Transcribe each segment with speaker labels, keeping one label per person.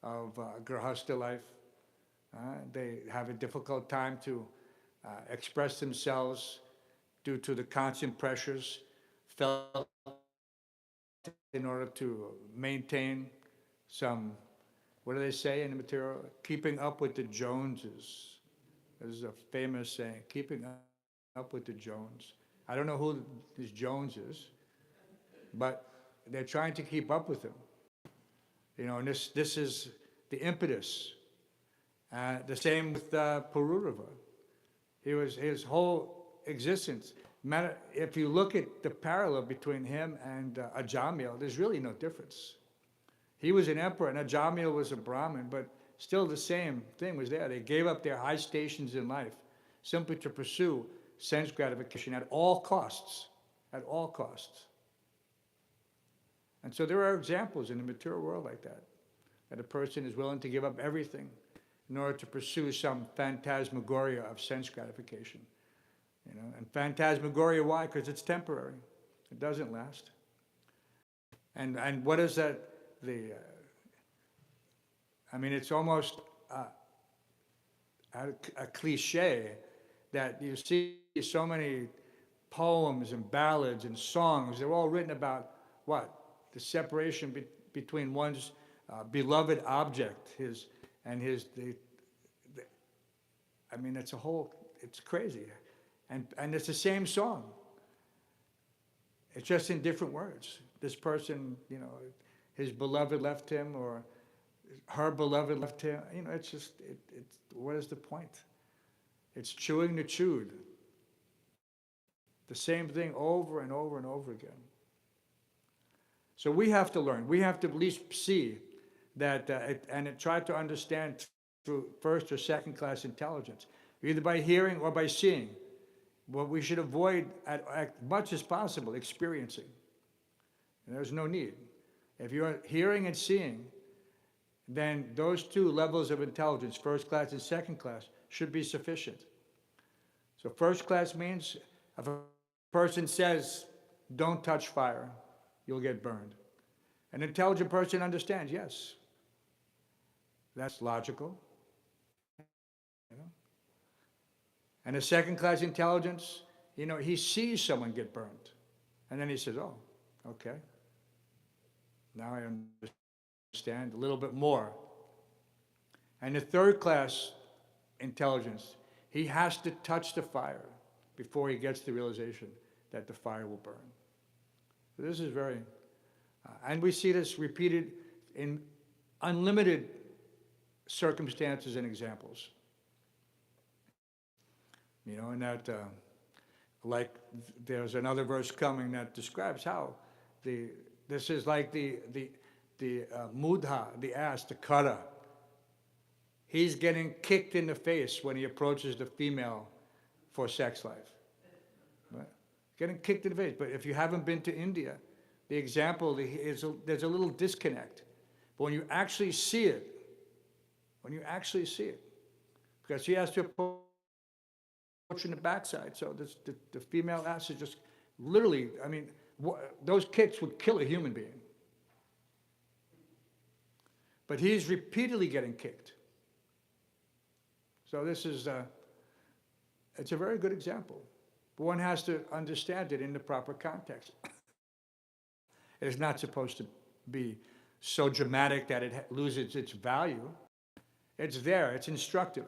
Speaker 1: of Grahastha life. They have a difficult time to express themselves due to the constant pressures felt in order to maintain some, what do they say in the material? Keeping up with the Joneses. This is a famous saying, keeping up with the Jones. I don't know who this Jones is, but they're trying to keep up with him. You know, and this is the impetus. The same with Pururava. His whole existence. If you look at the parallel between him and Ajamil, there's really no difference. He was an emperor and Ajamil was a Brahmin, but still the same thing was there. They gave up their high stations in life simply to pursue sense gratification at all costs, at all costs. And so there are examples in the material world like that, that a person is willing to give up everything in order to pursue some phantasmagoria of sense gratification. You know, and phantasmagoria, why? Because it's temporary. It doesn't last. And what is that? I mean, it's almost a cliche that you see so many poems and ballads and songs. They're all written about what? The separation between one's beloved object, I mean, it's crazy. And it's the same song. It's just in different words. This person, you know, his beloved left him, or her beloved left him. You know, it's just, what is the point? It's chewing the chewed. The same thing over and over and over again. So we have to learn. We have to at least see that, try to understand through first or second class intelligence, either by hearing or by seeing, what we should avoid as much as possible experiencing. And there's no need. If you're hearing and seeing, then those two levels of intelligence, first class and second class, should be sufficient. So first class means if a person says, don't touch fire, you'll get burned. An intelligent person understands, yes, that's logical. You know? And a second class intelligence, you know, he sees someone get burned. And then he says, oh, okay. Now I understand a little bit more. And the third class intelligence, he has to touch the fire before he gets the realization that the fire will burn. So this is very, and we see this repeated in unlimited circumstances and examples. You know, and that, like, there's another verse coming that describes how this is like the mudha, the ass, the kara. He's getting kicked in the face when he approaches the female for sex life. Right? Getting kicked in the face. But if you haven't been to India, the example is there's a little disconnect. But when you actually see it, because she has to approach in the backside, so the female ass is just literally, I mean, those kicks would kill a human being. But he's repeatedly getting kicked. So this is, it's a very good example. But one has to understand it in the proper context. It is not supposed to be so dramatic that it loses its value. It's there, it's instructive.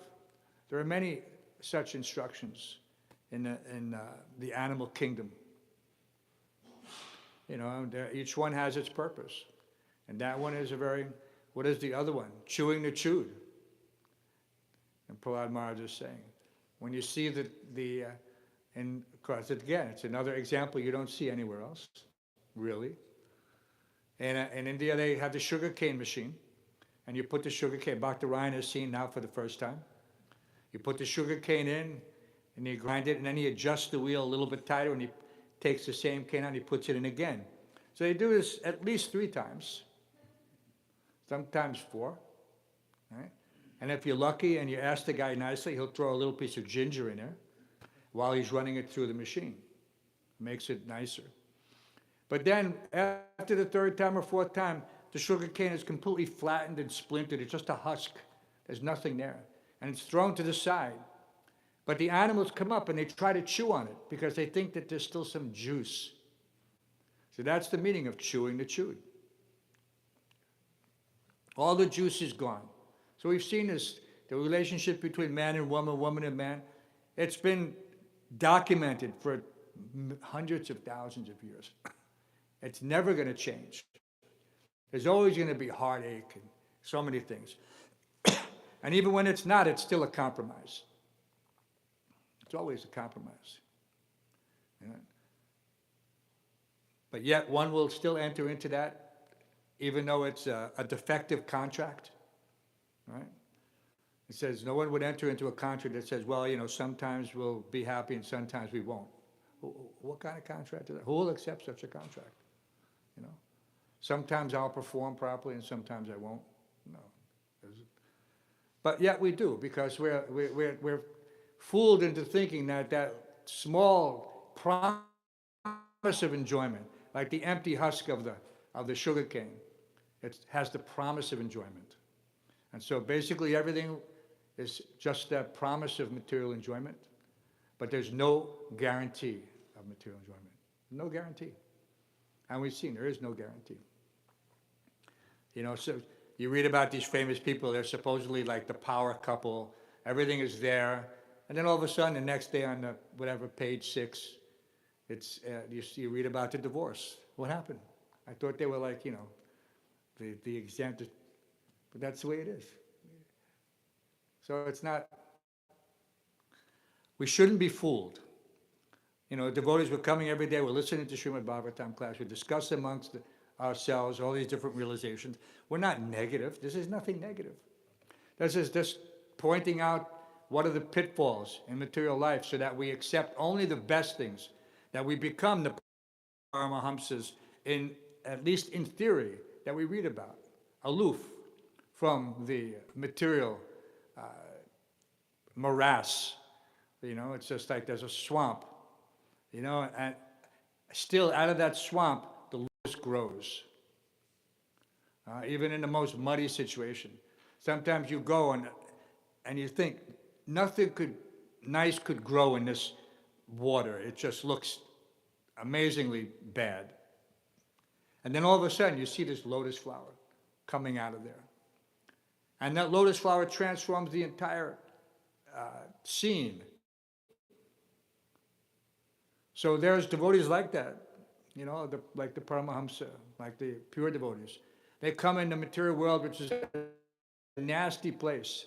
Speaker 1: There are many such instructions in the animal kingdom. You know, each one has its purpose. And that one is what is the other one? Chewing the chewed. And Prahlad Maharaj is saying, when you see and of course, again, it's another example you don't see anywhere else, really. And in India, they have the sugarcane machine, and you put the sugarcane, Bhakta Ryan has seen now for the first time. You put the sugarcane in, and you grind it, and then he adjusts the wheel a little bit tighter, and he takes the same cane out, and he puts it in again. So they do this at least 3 times, sometimes 4, right? And if you're lucky and you ask the guy nicely, he'll throw a little piece of ginger in there while he's running it through the machine. Makes it nicer. But then, after the 3rd time or 4th time, the sugar cane is completely flattened and splintered. It's just a husk. There's nothing there. And it's thrown to the side. But the animals come up and they try to chew on it because they think that there's still some juice. So that's the meaning of chewing the chewed. All the juice is gone. So we've seen this, the relationship between man and woman and man. It's been documented for hundreds of thousands of years. It's never going to change. There's always going to be heartache and so many things. And even when it's not, it's still a compromise. It's always a compromise. Yeah. But yet one will still enter into that, even though it's a defective contract, right? It says no one would enter into a contract that says, well, you know, sometimes we'll be happy and sometimes we won't. What kind of contract is that? Who will accept such a contract? You know, sometimes I'll perform properly and sometimes I won't. No. But yet we do, because we're fooled into thinking that that small promise of enjoyment, like the empty husk of the sugar cane, it has the promise of enjoyment. And so basically everything is just that promise of material enjoyment, but there's no guarantee of material enjoyment. No guarantee. And we've seen there is no guarantee. You know, so you read about these famous people, they're supposedly like the power couple, everything is there, and then all of a sudden the next day on the, whatever, page 6, it's, you read about the divorce. What happened? I thought they were like, you know, the exempt, but that's the way it is. So it's not, we shouldn't be fooled. You know, devotees were coming every day, we're listening to Srimad Bhagavatam class, we discuss amongst ourselves all these different realizations. We're not negative, this is nothing negative. This is just pointing out what are the pitfalls in material life so that we accept only the best things, that we become the Paramahamsas, in, at least in theory, that we read about, aloof from the material morass. You know, it's just like there's a swamp, you know, and still out of that swamp, the lotus grows. Even in the most muddy situation. Sometimes you go and you think nothing nice could grow in this water. It just looks amazingly bad. And then all of a sudden you see this lotus flower coming out of there. And that lotus flower transforms the entire scene. So there's devotees like that, you know, like the Paramahamsa, like the pure devotees. They come in the material world, which is a nasty place.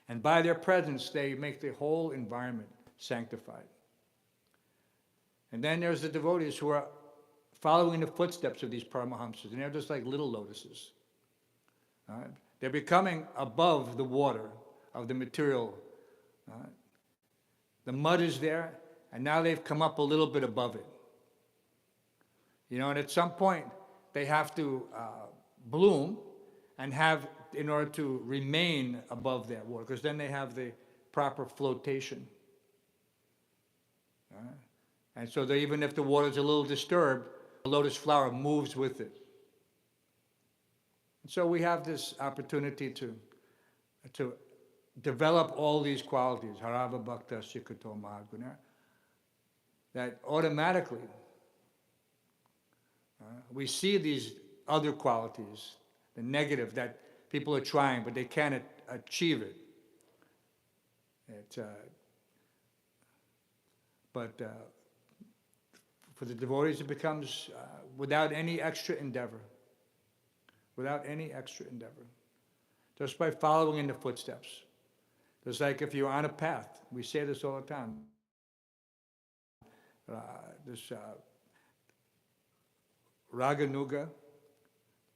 Speaker 1: And by their presence, they make the whole environment sanctified. And then there's the devotees who are following the footsteps of these Paramahamsas, and they're just like little lotuses. They're becoming above the water of the material. The mud is there, and now they've come up a little bit above it. You know, and at some point, they have to bloom and have, in order to remain above that water, because then they have the proper flotation. And so that even if the water is a little disturbed, the lotus flower moves with it. And so we have this opportunity to develop all these qualities, harava bhakta shikato mahaguna, that automatically we see these other qualities, the negative, that people are trying, but they can't achieve it. But for the devotees, it becomes without any extra endeavor. Without any extra endeavor. Just by following in the footsteps. Just like if you're on a path, we say this all the time. Raganuga,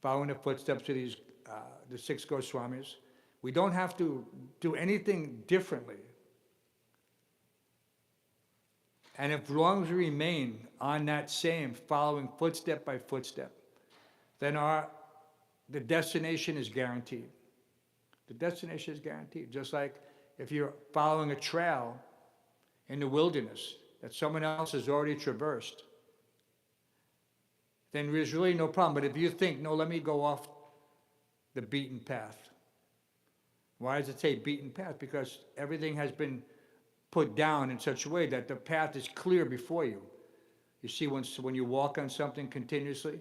Speaker 1: following the footsteps of these, the 6 Goswamis. We don't have to do anything differently. And as long as we remain on that same, following footstep by footstep, then the destination is guaranteed. The destination is guaranteed. Just like if you're following a trail in the wilderness that someone else has already traversed, then there's really no problem. But if you think, no, let me go off the beaten path. Why does it say beaten path? Because everything has been put down in such a way that the path is clear before you. You see, when you walk on something continuously,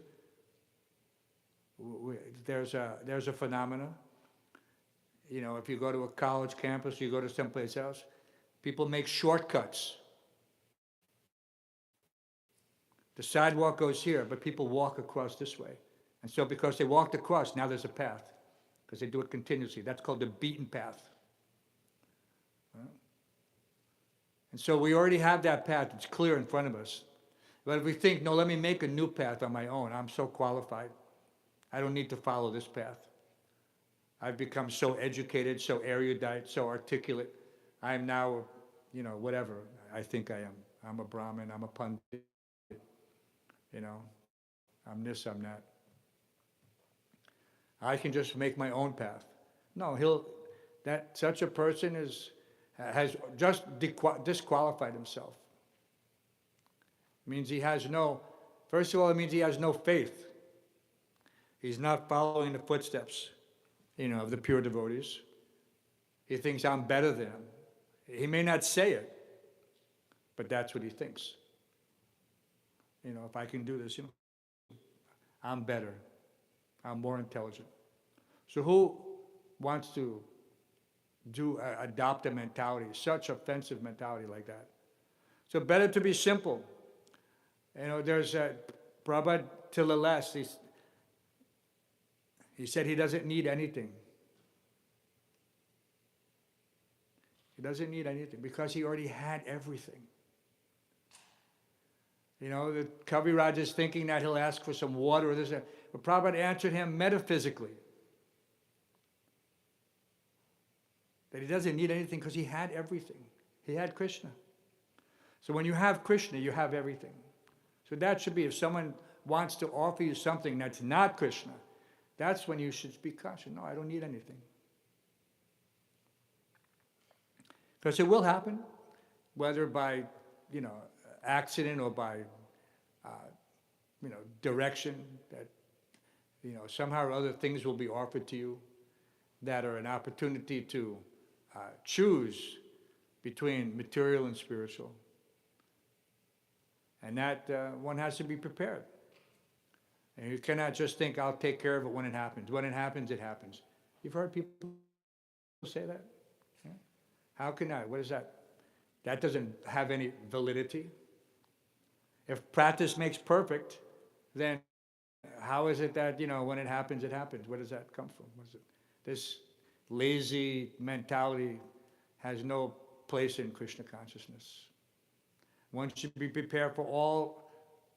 Speaker 1: there's a phenomena. You know, if you go to a college campus, you go to someplace else, people make shortcuts. The sidewalk goes here, but people walk across this way. And so because they walked across, now there's a path, because they do it continuously. That's called the beaten path. And so we already have that path. It's clear in front of us. But if we think, no, let me make a new path on my own. I'm so qualified. I don't need to follow this path. I've become so educated, so erudite, so articulate. I am now, you know, whatever I think I am. I'm a Brahmin, I'm a Pandit, you know, I'm this, I'm that. I can just make my own path. No, such a person has just disqualified himself. It means he has first of all, it means he has no faith. He's not following the footsteps, you know, of the pure devotees. He thinks I'm better than him. He may not say it, but that's what he thinks. You know, if I can do this, you know, I'm better. I'm more intelligent. So who wants to adopt a mentality, such offensive mentality like that? So better to be simple. You know, there's Prabhupada till the last, he said he doesn't need anything. He doesn't need anything because he already had everything. You know, the Kaviraj is thinking that he'll ask for some water or this, but Prabhupada answered him metaphysically. That he doesn't need anything because he had everything. He had Krishna. So when you have Krishna, you have everything. So that should be, if someone wants to offer you something that's not Krishna, that's when you should be cautious. No, I don't need anything. Because it will happen, whether by, you know, accident or by, you know, direction, that, you know, somehow or other things will be offered to you that are an opportunity to choose between material and spiritual. And that one has to be prepared. And you cannot just think, I'll take care of it when it happens. When it happens, it happens. You've heard people say that? Yeah? How can I? What is that? That doesn't have any validity. If practice makes perfect, then how is it that, you know, when it happens, it happens? Where does that come from? What is it? This lazy mentality has no place in Krishna consciousness. One should be prepared for all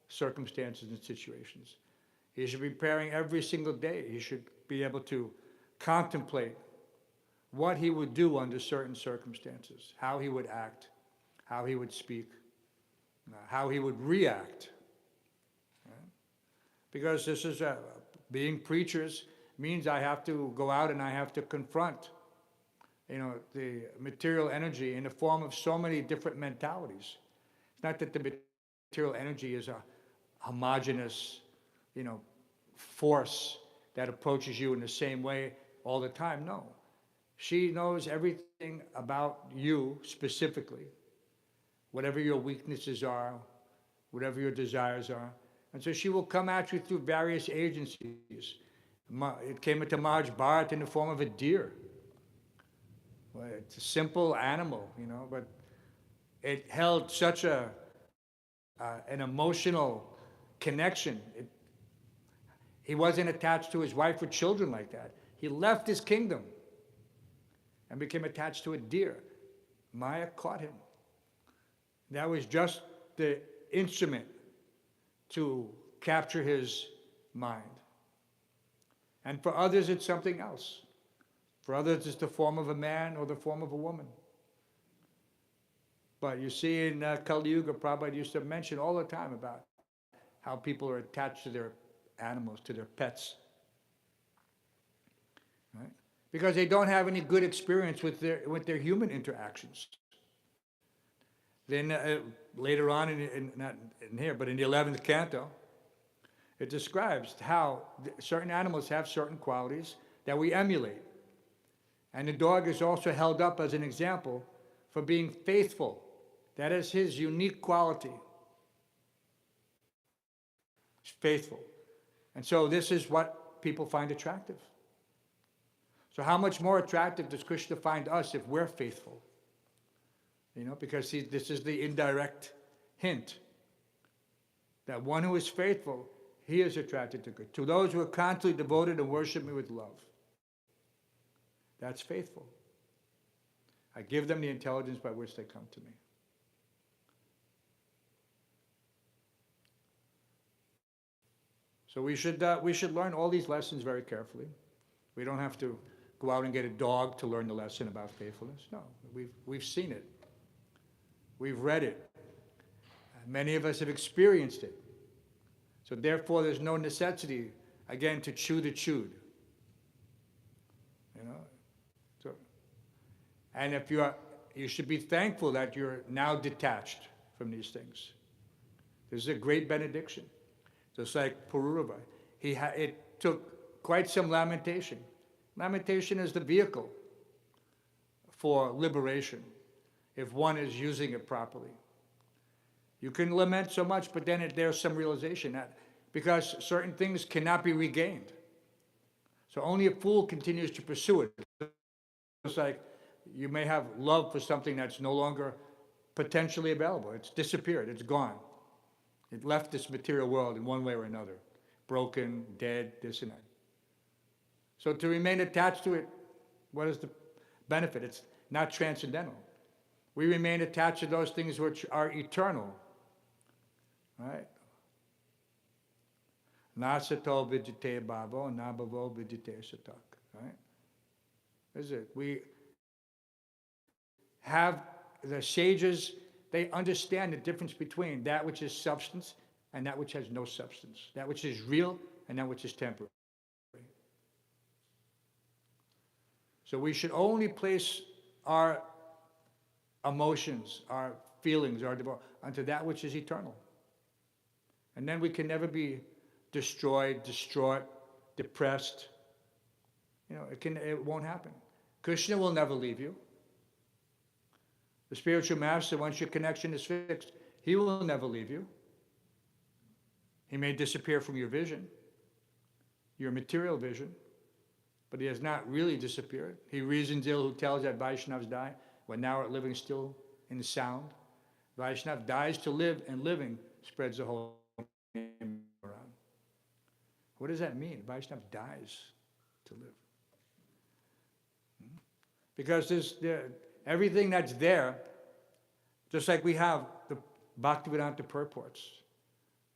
Speaker 1: circumstances and situations. He should be preparing every single day. He should be able to contemplate what he would do under certain circumstances, how he would act, how he would speak, how he would react. Right? Because this is being preachers means I have to go out and I have to confront, you know, the material energy in the form of so many different mentalities. It's not that the material energy is a homogeneous, you know, force that approaches you in the same way all the time. No. She knows everything about you specifically, whatever your weaknesses are, whatever your desires are. And so she will come at you through various agencies. It came into Maharaj Bharat in the form of a deer. Well, it's a simple animal, you know, but it held such an emotional connection. He wasn't attached to his wife or children like that. He left his kingdom and became attached to a deer. Maya caught him. That was just the instrument to capture his mind. And for others, it's something else. For others, it's the form of a man or the form of a woman. But you see in Kali Yuga, Prabhupada used to mention all the time about how people are attached to their animals, to their pets. Right? Because they don't have any good experience with their human interactions. Then later on, not in here, but in the 11th canto, It describes how certain animals have certain qualities that we emulate. And the dog is also held up as an example for being faithful. That is his unique quality. He's faithful. And so this is what people find attractive. So how much more attractive does Krishna find us if we're faithful? You know, because this is the indirect hint that one who is faithful, he is attracted to good. To those who are constantly devoted and worship me with love. That's faithful. I give them the intelligence by which they come to me. So we should learn all these lessons very carefully. We don't have to go out and get a dog to learn the lesson about faithfulness. No, we've seen it. We've read it. Many of us have experienced it. So therefore, there's no necessity, again, to chew the chewed. You know? So, and if you should be thankful that you're now detached from these things. This is a great benediction. Just like Pururava. It took quite some lamentation. Lamentation is the vehicle for liberation, if one is using it properly. You can lament so much, but then there's some realization that because certain things cannot be regained. So only a fool continues to pursue it. It's like you may have love for something that's no longer potentially available. It's disappeared, it's gone. It left this material world in one way or another. Broken, dead, this and that. So to remain attached to it, what is the benefit? It's not transcendental. We remain attached to those things which are eternal. Right? Na sato vijite bhavo, na bhavo vijite satak. Right? This is it. We have the sages, they understand the difference between that which is substance and that which has no substance. That which is real and that which is temporary. So we should only place our emotions, our feelings, our devotion unto that which is eternal. And then we can never be destroyed, distraught, depressed. You know, it won't happen. Krishna will never leave you. The spiritual master, once your connection is fixed, he will never leave you. He may disappear from your vision, your material vision, but he has not really disappeared. He reasons ill who tells that Vaishnavas die, when thou art living still in the sound. Vaishnav dies to live, and living spreads the whole name around. What does that mean? Vaishnav dies to live. Because everything that's there, just like we have the Bhaktivedanta purports,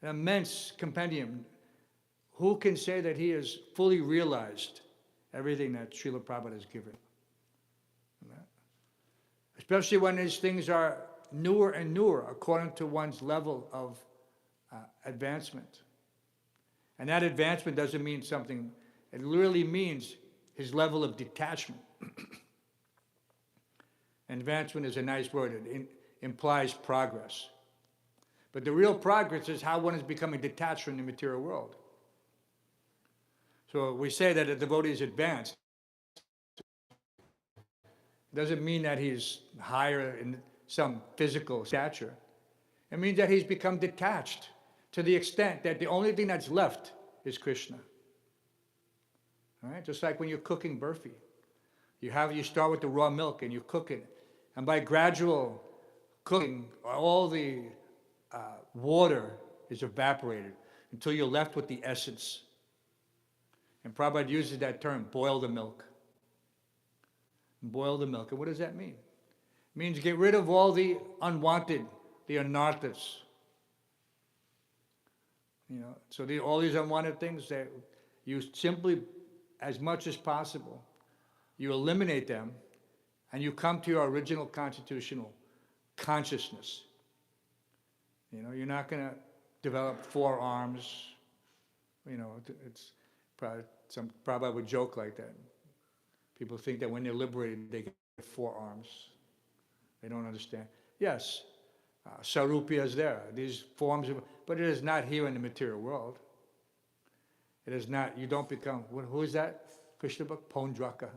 Speaker 1: an immense compendium. Who can say that he has fully realized everything that Srila Prabhupada has given? Especially when these things are newer and newer according to one's level of advancement. And that advancement doesn't mean something, it literally means his level of detachment. Advancement is a nice word, it implies progress. But the real progress is how one is becoming detached from the material world. So we say that a devotee is advanced. It doesn't mean that he's higher in some physical stature. It means that he's become detached to the extent that the only thing that's left is Krishna. All right? Just like when you're cooking burfi. You start with the raw milk and you cook it. And by gradual cooking, all the water is evaporated until you're left with the essence. And Prabhupada uses that term, boil the milk. Boil the milk. And what does that mean? It means get rid of all the unwanted, the anarthas. You know, so all these unwanted things that you simply, as much as possible, you eliminate them and you come to your original constitutional consciousness. You know, you're not going to develop 4 arms. You know, it's probably Prabhupada would joke like that. People think that when they're liberated, they get 4 arms. They don't understand. Yes, Sarupya is there. These forms of, but it is not here in the material world. It is not, you don't become, who is that Krishna book? Pondraka.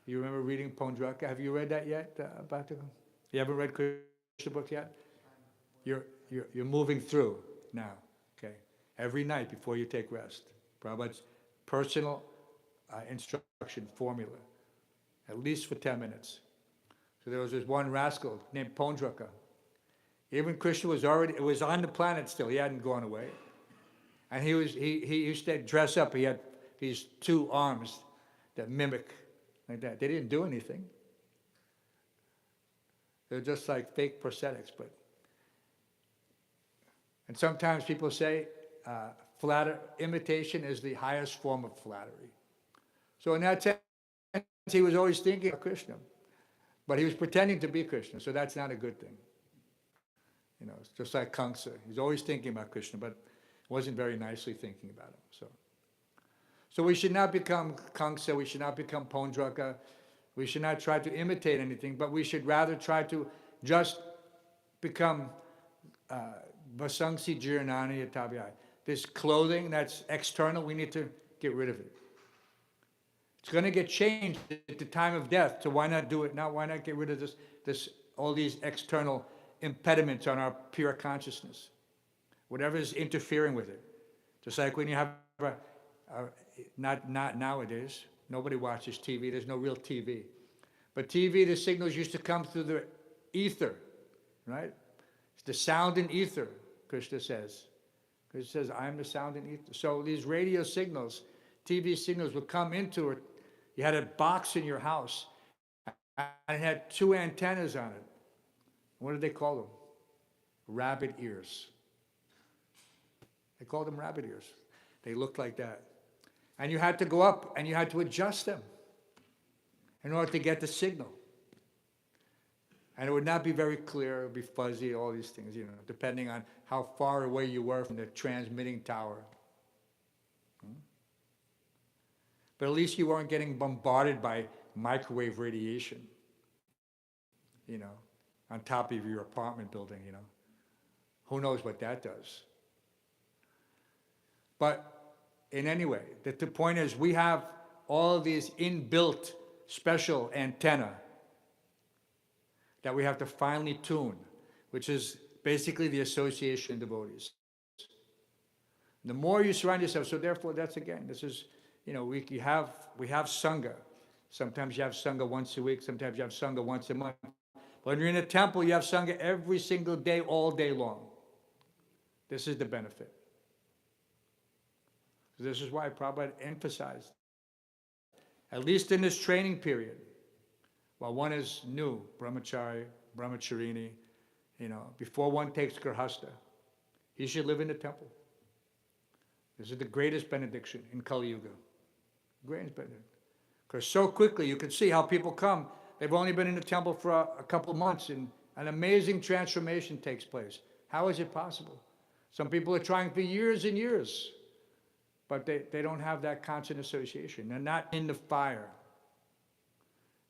Speaker 1: You remember reading Pondraka? Have you read that yet, Bhakti? You haven't read Krishna book yet? You're moving through now, okay? Every night before you take rest. Prabhupada's personal instruction formula, at least for 10 minutes. So there was this one rascal named Pondraka. Even Krishna was on the planet still. He hadn't gone away. And he used to dress up. He had these two arms that mimic like that. They didn't do anything. They're just like fake prosthetics. And sometimes people say imitation is the highest form of flattery. So in that sense, he was always thinking of Krishna. But he was pretending to be Krishna, so that's not a good thing. You know, it's just like Kamsa. He's always thinking about Krishna, but wasn't very nicely thinking about him. So we should not become Kamsa, we should not become Pondraka, we should not try to imitate anything, but we should rather try to just become Vasangsi Jirnani Tabiai. This clothing that's external, we need to get rid of it. It's going to get changed at the time of death, so why not do it now? Why not get rid of all these external impediments on our pure consciousness? Whatever is interfering with it. Just like when you have not nowadays, nobody watches TV, there's no real TV. But TV, the signals used to come through the ether, right? It's the sound in ether, Krishna says. Krishna says, I am the sound in ether. So these radio signals, TV signals would come into it. You had a box in your house, and it had two antennas on it. What did they call them? Rabbit ears. They called them rabbit ears. They looked like that. And you had to go up and you had to adjust them in order to get the signal. And it would not be very clear, it would be fuzzy, all these things, you know, depending on how far away you were from the transmitting tower. But at least you weren't getting bombarded by microwave radiation, you know, on top of your apartment building, you know. Who knows what that does? But in any way, the point is we have all of these inbuilt special antenna that we have to finally tune, which is basically the association of devotees. The more you surround yourself, so therefore that's again, this is, you know, we have Sangha. Sometimes you have Sangha once a week, sometimes you have Sangha once a month. When you're in a temple, you have Sangha every single day, all day long. This is the benefit. So this is why Prabhupada emphasized, at least in this training period, while one is new, brahmachari, brahmacharini, you know, before one takes grihastha, he should live in the temple. This is the greatest benediction in Kali Yuga. Greatest benediction. Because so quickly you can see how people come. They've only been in the temple for a couple of months and an amazing transformation takes place. How is it possible? Some people are trying for years and years, but they don't have that constant association. They're not in the fire.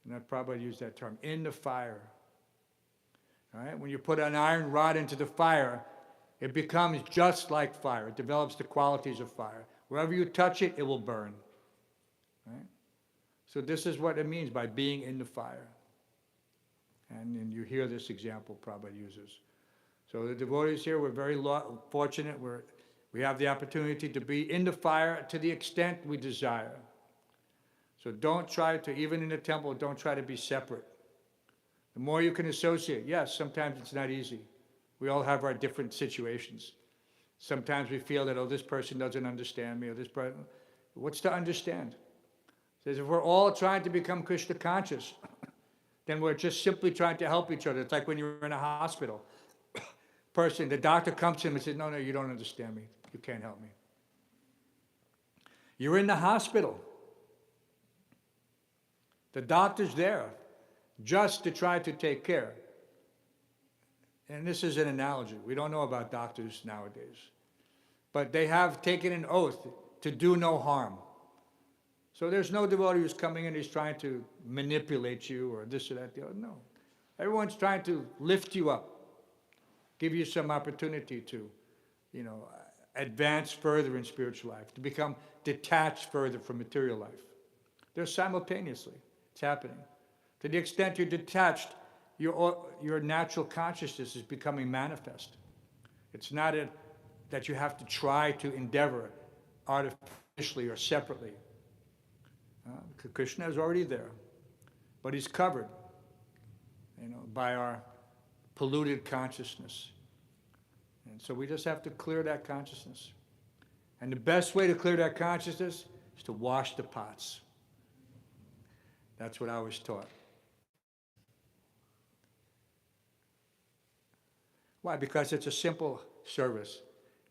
Speaker 1: And I probably use that term, in the fire. All right? When you put an iron rod into the fire, it becomes just like fire. It develops the qualities of fire. Wherever you touch it, it will burn. Right? So this is what it means by being in the fire. And you hear this example Prabhupada uses. So the devotees here, we're very fortunate. We have the opportunity to be in the fire to the extent we desire. So don't try to, even in the temple, don't try to be separate. The more you can associate, yes, sometimes it's not easy. We all have our different situations. Sometimes we feel that, oh, this person doesn't understand me, or this person, what's to understand? It says if we're all trying to become Krishna conscious, then we're just simply trying to help each other. It's like when you're in a hospital. The doctor comes to him and says, no, you don't understand me. You can't help me. You're in the hospital. The doctor's there just to try to take care. And this is an analogy. We don't know about doctors nowadays. But they have taken an oath to do no harm. So there's no devotee who's coming in, who's trying to manipulate you or this or that, the other. No. Everyone's trying to lift you up, give you some opportunity to, you know, advance further in spiritual life, to become detached further from material life. They're simultaneously. It's happening. To the extent you're detached, your natural consciousness is becoming manifest. It's not that you have to try to endeavor artificially or separately. Krishna is already there, but he's covered, by our polluted consciousness. And so we just have to clear that consciousness. And the best way to clear that consciousness is to wash the pots. That's what I was taught. Why? Because it's a simple service.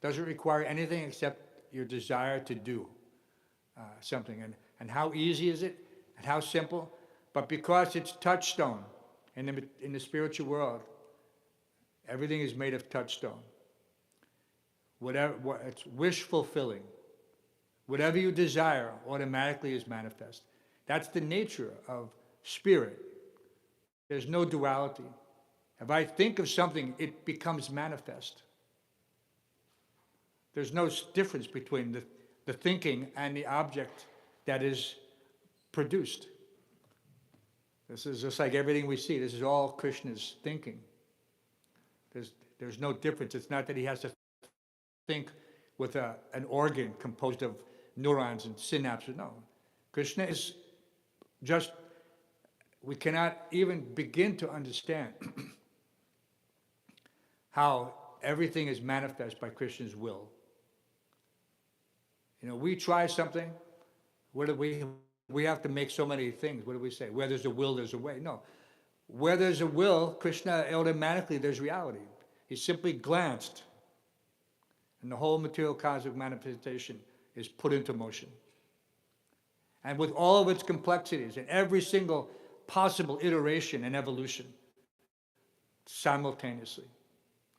Speaker 1: It doesn't require anything except your desire to do something. And how easy is it? And how simple? But because it's touchstone in the spiritual world, everything is made of touchstone. It's wish fulfilling. Whatever you desire automatically is manifest. That's the nature of spirit. There's no duality. If I think of something, it becomes manifest. There's no difference between the thinking and the object that is produced. This is just like everything we see. This is all Krishna's thinking. There's no difference. It's not that he has to think with an organ composed of neurons and synapses. No. Krishna is just, we cannot even begin to understand how everything is manifest by Krishna's will. We try something, we have to make so many things. What do we say? Where there's a will, there's a way. No. Where there's a will, Krishna, automatically there's reality. He simply glanced, and the whole material cosmic manifestation is put into motion. And with all of its complexities and every single possible iteration and evolution, simultaneously.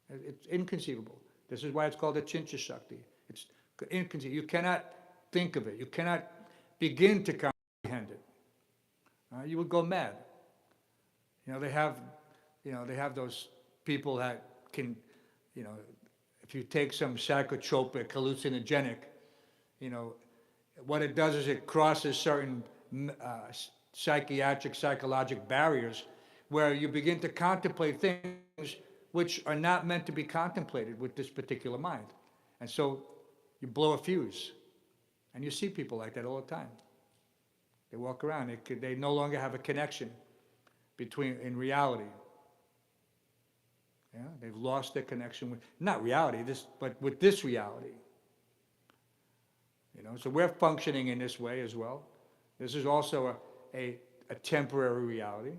Speaker 1: It's inconceivable. This is why it's called a Chincha Shakti. It's inconceivable. You cannot think of it. You cannot begin to comprehend it. You would go mad. They have those people that can, if you take some psychotropic, hallucinogenic, what it does is it crosses certain psychological barriers where you begin to contemplate things which are not meant to be contemplated with this particular mind. And so you blow a fuse. And you see people like that all the time. They walk around, they no longer have a connection in reality. Yeah, they've lost their connection with, not reality, but with this reality. So we're functioning in this way as well. This is also a temporary reality.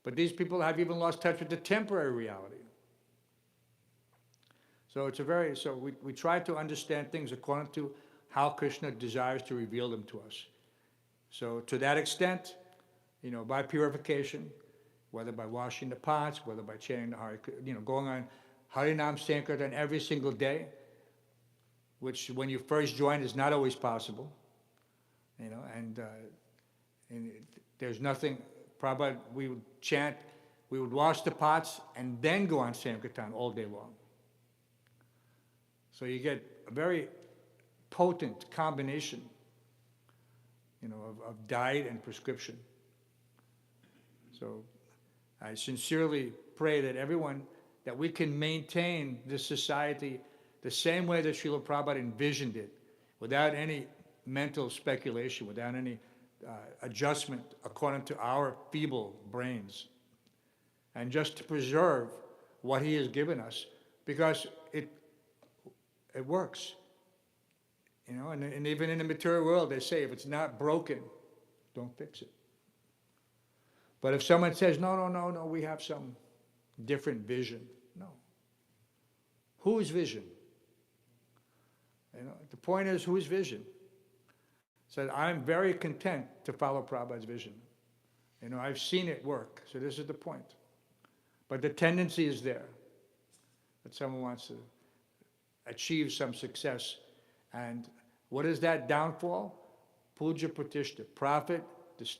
Speaker 1: But these people have even lost touch with the temporary reality. So we try to understand things according to how Krishna desires to reveal them to us. So to that extent, by purification, whether by washing the pots, whether by chanting the Hare, going on Harinam Sankirtan every single day, which when you first join is not always possible, and there's nothing. Prabhupada, we would chant, we would wash the pots and then go on Sankirtan all day long. So you get a very potent combination, of diet and prescription. So I sincerely pray that we can maintain this society the same way that Srila Prabhupada envisioned it, without any mental speculation, without any adjustment according to our feeble brains, and just to preserve what he has given us, because it works. And even in the material world, they say, if it's not broken, don't fix it. But if someone says, no, we have some different vision. No. Whose vision? The point is, whose vision? So I'm very content to follow Prabhupada's vision. I've seen it work, so this is the point. But the tendency is there, that someone wants to achieve some success. And what is that downfall? Puja Pratishta, profit,